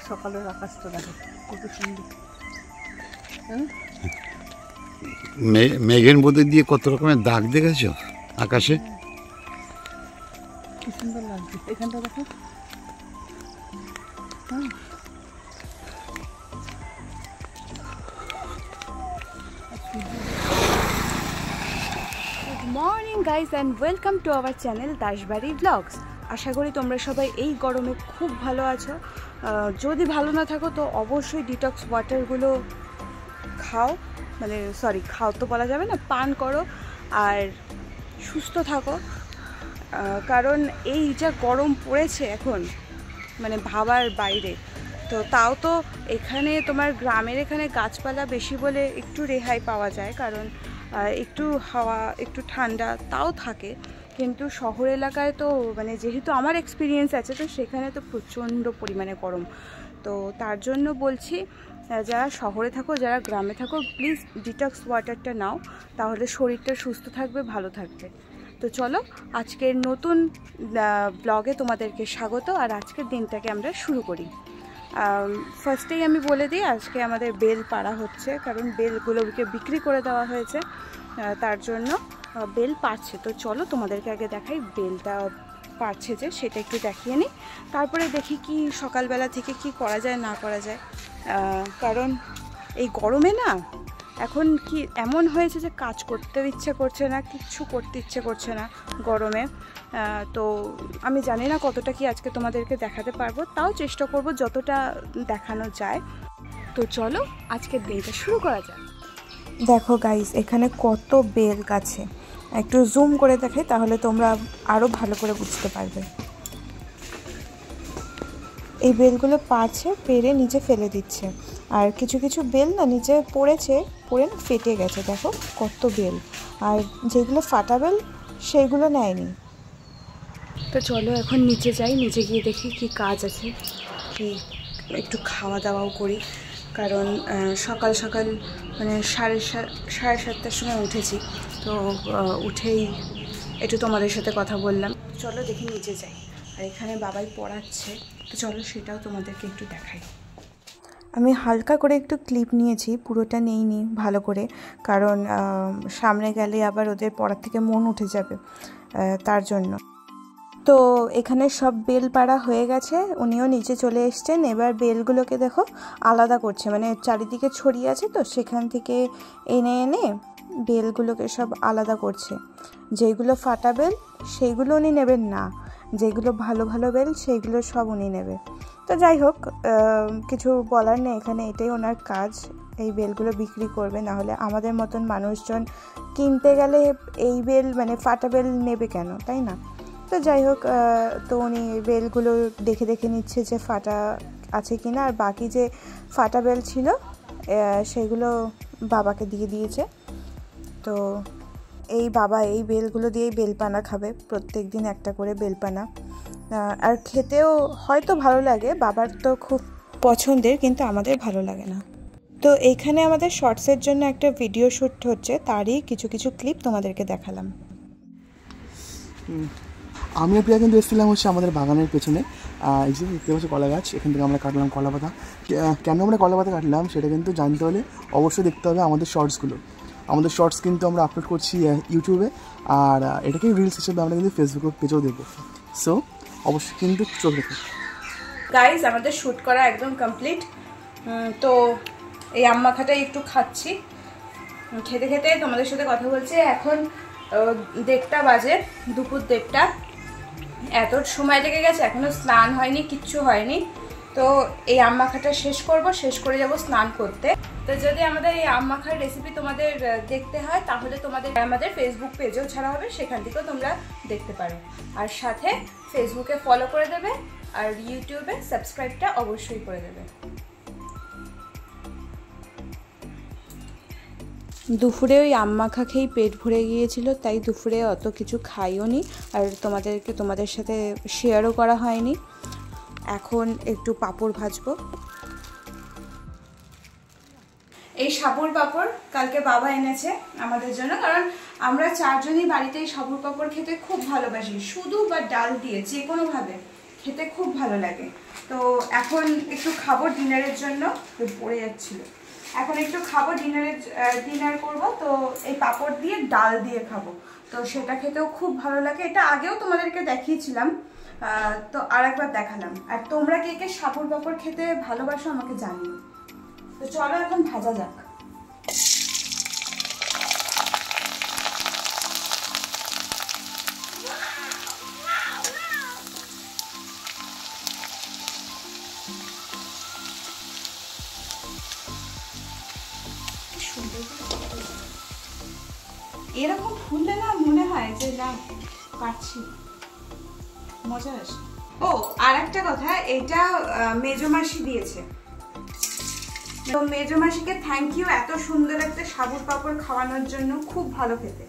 সকালের আকাশটা দেখো কত সুন্দর। মেঘের মধ্যে দিয়ে কত রকমের দাগ দেখেছো আকাশে, কি সুন্দর লাগছে। এখানটা দেখো, good morning guys and welcome to our channel Dasbari blogs. আশা করি তোমরা সবাই এই গরমে খুব ভালো আছো। যদি ভালো না থাকো তো অবশ্যই ডিটক্স ওয়াটারগুলো খাও, মানে সরি খাও তো বলা যাবে না, পান করো আর সুস্থ থাকো। কারণ এই যা গরম পড়েছে এখন, মানে ভাবার বাইরে। তো তাও তো এখানে তোমার গ্রামের এখানে গাছপালা বেশি বলে একটু রেহাই পাওয়া যায়, কারণ একটু হাওয়া একটু ঠান্ডা তাও থাকে। কিন্তু শহর এলাকায় তো মানে যেহেতু আমার এক্সপিরিয়েন্স আছে, তো সেখানে তো প্রচণ্ড পরিমাণে গরম। তো তার জন্য বলছি, যারা শহরে থাকো যারা গ্রামে থাকো, প্লিজ ডিটক্স ওয়াটারটা নাও, তাহলে শরীরটা সুস্থ থাকবে, ভালো থাকবে। তো চলো আজকের নতুন ব্লগে তোমাদেরকে স্বাগত। আর আজকের দিনটাকে আমরা শুরু করি। ফার্স্টেই আমি বলে দিই, আজকে আমাদের বেল পাড়া হচ্ছে, কারণ বেলগুলোকে বিক্রি করে দেওয়া হয়েছে, তার জন্য বেল পাড়ছে। তো চলো তোমাদেরকে আগে দেখাই বেলটা পাড়ছে যে, সেটা একটু দেখিয়ে নিই, তারপরে দেখি কি সকালবেলা থেকে কি করা যায় না করা যায়। কারণ এই গরমে না এখন কি এমন হয়েছে যে কাজ করতেও ইচ্ছে করছে না, কিচ্ছু করতে ইচ্ছে করছে না গরমে। তো আমি জানি না কতটা কি আজকে তোমাদেরকে দেখাতে পারবো, তাও চেষ্টা করব যতটা দেখানো যায়। তো চলো আজকের দিনটা শুরু করা যাক। দেখো গাইস, এখানে কত বেল গাছে, একটু জুম করে দেখাই তাহলে তোমরা আরও ভালো করে বুঝতে পারবে। এই বেলগুলো পাড়ছে, পেরে নিচে ফেলে দিচ্ছে। আর কিছু কিছু বেল না নিচে পড়ে না ফেটে গেছে, দেখো কত বেল। আর যেগুলো ফাটা বেল সেইগুলো নেয়নি। তো চলো এখন নিচে যাই, নিচে গিয়ে দেখি কি কাজ আছে, কি একটু খাওয়া দাওয়াও করি। কারণ সকাল সকাল মানে সাড়ে 7টার সময় উঠেছি, তো উঠেই একটু তোমাদের সাথে কথা বললাম। চলো দেখি নিচে যাই। আর এখানে বাবাই পড়াচ্ছে, তো চলো সেটাও তোমাদেরকে একটু দেখাই। আমি হালকা করে একটু ক্লিপ নিয়েছি, পুরোটা নেইনি ভালো করে, কারণ সামনে গেলে আবার ওদের পড়ার থেকে মন উঠে যাবে, তার জন্য। তো এখানে সব বেল পাড়া হয়ে গেছে, উনিও নিচে চলে এসছেন। এবার বেলগুলোকে দেখো আলাদা করছে, মানে চারিদিকে ছড়িয়ে আছে তো সেখান থেকে এনে এনে বেলগুলোকে সব আলাদা করছে। যেগুলো ফাটা বেল সেইগুলো উনি নেবেন না, যেগুলো ভালো ভালো বেল সেইগুলো সব উনি নেবে। তো যাই হোক, কিছু বলার নেই, এখানে এটাই ওনার কাজ, এই বেলগুলো বিক্রি করবে, নাহলে আমাদের মতন মানুষজন কিনতে গেলে এই বেল মানে ফাটা বেল নেবে কেন, তাই না? তো যাই হোক, তো উনি বেলগুলো দেখে দেখে নিচ্ছে যে ফাটা আছে কিনা, আর বাকি যে ফাটা বেল ছিল সেইগুলো বাবাকে দিয়ে দিয়েছে। তো এই বাবা এই বেলগুলো দিয়েই বেলপানা খাবে, প্রত্যেক দিন একটা করে বেলপানা। আর খেতেও হয়তো ভালো লাগে, বাবার তো খুব পছন্দের, কিন্তু আমাদের ভালো লাগে না। তো এইখানে আমাদের শর্টসের জন্য একটা ভিডিও শ্যুট হচ্ছে, তারই কিছু কিছু ক্লিপ তোমাদেরকে দেখালাম। আমি আর প্রিয়া কিন্তু এসেছিলাম হচ্ছে আমাদের বাগানের পেছনে, এই যে দেখতে পাচ্ছি কলা গাছ, এখান থেকে আমরা কাটলাম কলা পাতা। কেন আমরা কলা পাতা কাটলাম সেটা কিন্তু জানতে হলে অবশ্যই দেখতে হবে আমাদের শর্টসগুলো। আমাদের শর্টস কিন্তু আমরা আপলোড করছি ইউটিউবে, আর এটাকে রিলস হিসেবে আমরা কিন্তু ফেসবুক পেজেও দেবো। সো অবশ্যই কিন্তু চোখ রেখো। গাইজ আমাদের শ্যুট করা একদম কমপ্লিট। তো এই আম মাখাটাই একটু খাচ্ছি, খেতে খেতে তোমাদের সাথে কথা বলছি। এখন 1:30 বাজে, দুপুর 1:30। এত সময় লেগে গেছে, এখনও স্নান হয়নি, কিচ্ছু হয়নি। তো এই আম মাখাটা শেষ করব, শেষ করে যাব স্নান করতে। তো যদি আমাদের এই আম মাখার রেসিপি তোমাদের দেখতে হয়, তাহলে তোমাদের আমাদের ফেসবুক পেজেও ছাড়া হবে, সেখান থেকেও তোমরা দেখতে পারো। আর সাথে ফেসবুকে ফলো করে দেবে, আর ইউটিউবে সাবস্ক্রাইবটা অবশ্যই করে দেবে। দুপুরে ওই আম মাখা খেয়েই পেট ভরে গিয়েছিল, তাই দুপুরে অত কিছু খাইও নি, আর তোমাদের সাথে শেয়ারও করা হয়নি। এখন একটু পাঁপড় ভাজবো। এই সাবুর পাঁপড় কালকে বাবা এনেছে আমাদের জন্য, কারণ আমরা 4 জনই বাড়িতে এই সাবুর পাঁপড় খেতে খুব ভালোবাসি, শুধু বা ডাল দিয়ে যে কোনোভাবে খেতে খুব ভালো লাগে। তো এখন একটু খাবো ডিনারের জন্য, পড়ে যাচ্ছিল, এখন একটু খাবো ডিনার করব। তো এই পাঁপড় দিয়ে ডাল দিয়ে খাবো, তো সেটা খেতেও খুব ভালো লাগে। এটা আগেও তোমাদেরকে দেখিয়েছিলাম, তো আর একবার দেখালাম। আর তোমরা কে কে সাবুর পাঁপড় খেতে ভালোবাসো আমাকে জানিও। তো চলো এখন ভাজা যাক। এরকম ফুললে না মনে হয় যে না পারছি, মজা আসে। ও আর একটা কথা, এটা মেজো মাসি দিয়েছে, তো মেজো মাসিকে থ্যাংক ইউ এত সুন্দর একটা সাবুর পাঁপড় খাওয়ানোর জন্য, খুব ভালো খেতে।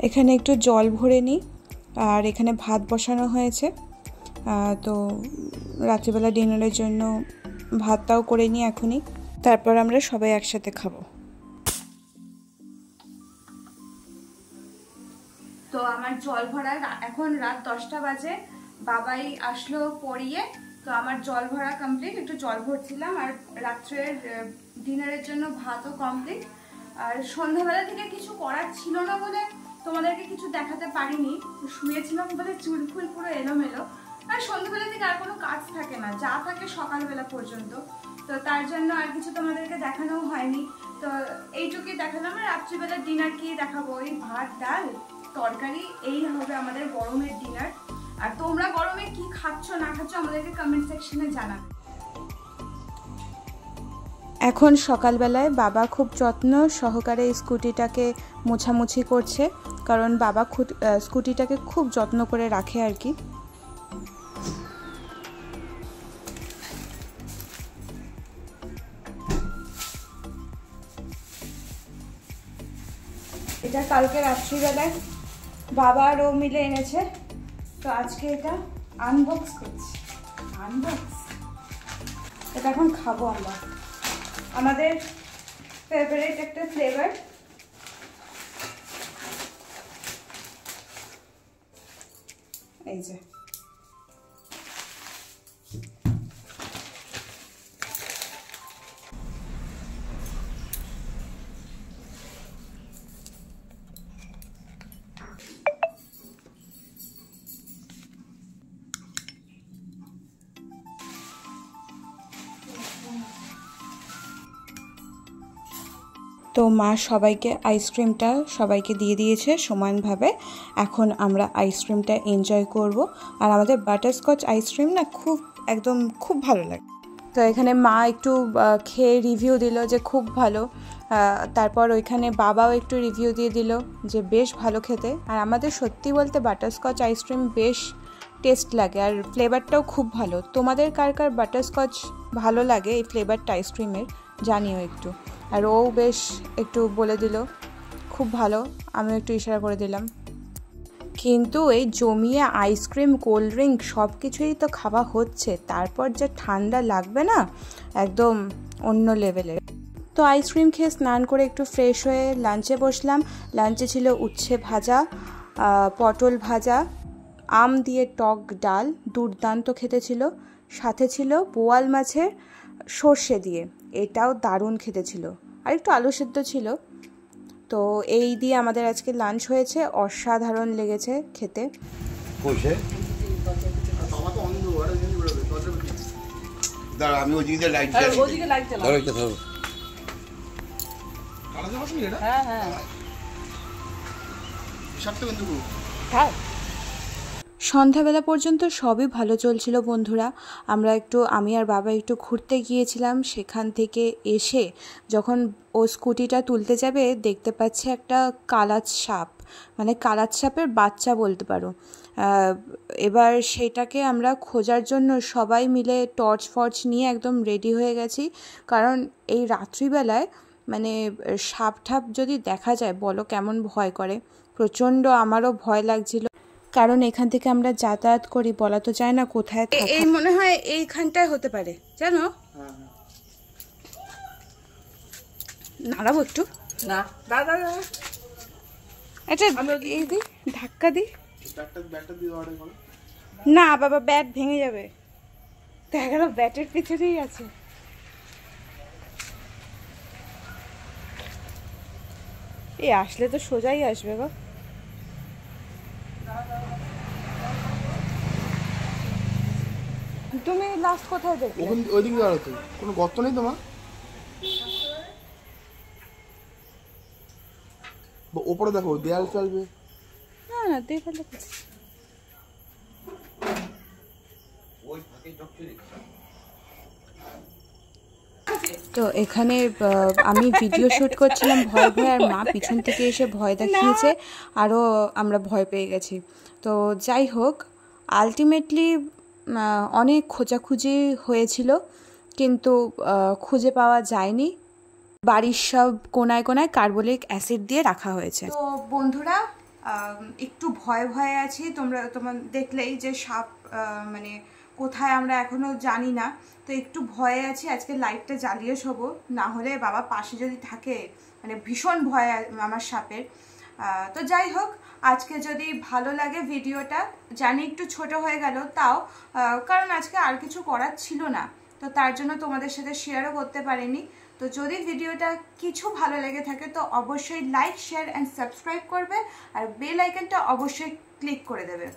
এখানে একটু জল ভরে নিই, আর এখানে ভাত বসানো হয়েছে। তো রাত্রিবেলা ডিনারের জন্য ভাতটাও করে নিই এখনই, তারপর আমরা সবাই একসাথে খাবো। তো আমার জল ভরা, এখন রাত 10টা বাজে, বাবাই আসলো পড়িয়ে, তো আমার জল ভরা কমপ্লিট। একটু জল ভরছিলাম, আর রাত্রের ডিনারের জন্য ভাতও কমপ্লিট। আর সন্ধ্যাবেলা থেকে কিছু করার ছিল না বলে তোমাদেরকে কিছু দেখাতে পারিনি, শুয়েছিলাম বলে চুল ফুল পুরো এলোমেলো। আর সন্ধ্যাবেলা থেকে আর কোনো কাজ থাকে না, যা থাকে সকালবেলা পর্যন্ত, তো তার জন্য আর কিছু তোমাদেরকে দেখানো হয়নি। তো এইটুকুই দেখালাম। আর রাত্রিবেলা ডিনার কি দেখাবো, ওই ভাত ডাল তরকারি, এই হবে আমাদের গরমের ডিনার। আর তোমরা গরমে কি খাচ্ছ না খাচ্ছ আমাদেরকে কমেন্ট সেকশনে জানাবে। এখন সকালবেলায় বাবা খুব যত্ন সহকারে স্কুটিটাকে মোছামুছি করছে, কারণ বাবা স্কুটিটাকে খুব যত্ন করে রাখে আর কি। এটা কালকে রাত্রিবেলায় বাবা আর ও মিলে এনেছে, তো আজকে এটা আনবক্স করছি। এটা এখন খাবো আমরা, আমাদের ফেভারিট একটা ফ্লেভার। এই যে তো মা সবাইকে আইসক্রিমটা সবাইকে দিয়ে দিয়েছে সমানভাবে। এখন আমরা আইসক্রিমটা এনজয় করব। আর আমাদের বাটারস্কচ আইসক্রিম না খুব ভালো লাগে। তো এখানে মা একটু খেয়ে রিভিউ দিল যে খুব ভালো, তারপর ওইখানে বাবাও একটু রিভিউ দিয়ে দিল যে বেশ ভালো খেতে। আর আমাদের সত্যি বলতে বাটারস্কচ আইসক্রিম বেশ টেস্ট লাগে, আর ফ্লেভারটাও খুব ভালো। তোমাদের কার কার বাটারস্কচ ভালো লাগে এই ফ্লেভারটা আইসক্রিমের জানিও একটু। আর ও বেশ একটু বলে দিল খুব ভালো, আমিও একটু ইশারা করে দিলাম। কিন্তু এই জমিয়ে আইসক্রিম কোল্ড ড্রিঙ্ক সব কিছুই তো খাওয়া হচ্ছে, তারপর যে ঠান্ডা লাগবে না, একদম অন্য লেভেলের। তো আইসক্রিম খেয়ে স্নান করে একটু ফ্রেশ হয়ে লাঞ্চে বসলাম। লাঞ্চে ছিল উচ্ছে ভাজা, পটল ভাজা, আম দিয়ে টক ডাল, দুর্দান্ত খেতে ছিল। সাথে ছিল বোয়াল মাছের সর্ষে দিয়ে, এটাও দারুণ খেতে ছিল। আর একটু আলু সেদ্ধ ছিল। তো এই দিয়ে আমাদের আজকে লাঞ্চ হয়েছে, অসাধারণ লেগেছে খেতে। আমি ওদিকে লাইট সন্ধ্যাবেলা পর্যন্ত সবই ভালো চলছিল বন্ধুরা। আমি আর বাবা একটু ঘুরতে গিয়েছিলাম। সেখান থেকে এসে যখন ও স্কুটিটা তুলতে যাবে, দেখতে পাচ্ছে একটা কালাচ সাপ, মানে কালাচ সাপের বাচ্চা বলতে পারো। এবার সেটাকে আমরা খোঁজার জন্য সবাই মিলে টর্চ ফর্চ নিয়ে একদম রেডি হয়ে গেছি, কারণ এই রাত্রিবেলায় মানে সাপ ঠাপ যদি দেখা যায় বলো কেমন ভয় করে। প্রচণ্ড আমারও ভয় লাগছিল, কারণ এখান থেকে আমরা যাতায়াত করি, বলা তো যায় না কোথায় থাকে। এই মনে হয় এইখানটায় হতে পারে, জানো? নাড়াবো একটু। না দাদা আচ্ছা এই দি ধাক্কা দি। ব্যাটটা দিয়ে অর্ডার করো। না বাবা, ব্যাট ভেঙে যাবে। দেখা গেল ব্যাটের পিছনেই আছে। এই আসলে তো সোজাই আসবে গো। তুমি লাস্ট কোথায় দেখলে? ওখান ওইদিকে দাঁড়াও তো, কোনো গর্ত নেই তোমার? ওপরে দেখো দেয়াল চলবে। না না দেয়ালে ওই ফাঁকে চকচকে তো এখানে আমি ভিডিও শ্যুট করছিলাম ভয় ভয়, আর মা পিছন থেকে এসে ভয় দেখিয়েছে, আরও আমরা ভয় পেয়ে গেছি। তো যাই হোক, আলটিমেটলি অনেক খোঁজাখুঁজি হয়েছিল, কিন্তু খুঁজে পাওয়া যায়নি। বাড়ির সব কোনায় কোনায় কার্বলিক অ্যাসিড দিয়ে রাখা হয়েছে। তো বন্ধুরা, একটু ভয়ে ভয়ে আছি। তোমার দেখলেই যে সাপ মানে কোথায় আমরা এখনো জানি না, তো একটু ভয়ে আছি। আজকে লাইটটা জ্বালিয়ে শোবো, না হলে বাবা পাশে যদি থাকে, মানে ভীষণ ভয় আমার সাপের। তো যাই হোক, আজকে যদি ভালো লাগে ভিডিওটা, জানি একটু ছোট হয়ে গেল, তাও কারণ আজকে আর কিছু করার ছিল না, তো তার জন্য তোমাদের সাথে শেয়ারও করতে পারিনি। তো যদি ভিডিওটা কিছু ভালো লেগে থাকে তো অবশ্যই লাইক, শেয়ার অ্যান্ড সাবস্ক্রাইব করবে, আর বেল আইকনটা অবশ্যই ক্লিক করে দেবে,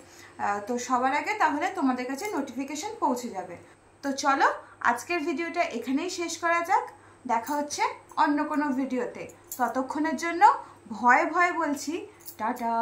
তো সবার আগে তাহলে তোমাদের কাছে নোটিফিকেশন পৌঁছে যাবে। তো চলো আজকের ভিডিওটা এখানেই শেষ করা যাক। দেখা হচ্ছে অন্য কোনো ভিডিওতে। ততক্ষণের জন্য ভয়ে ভয়ে বলছি টাটা।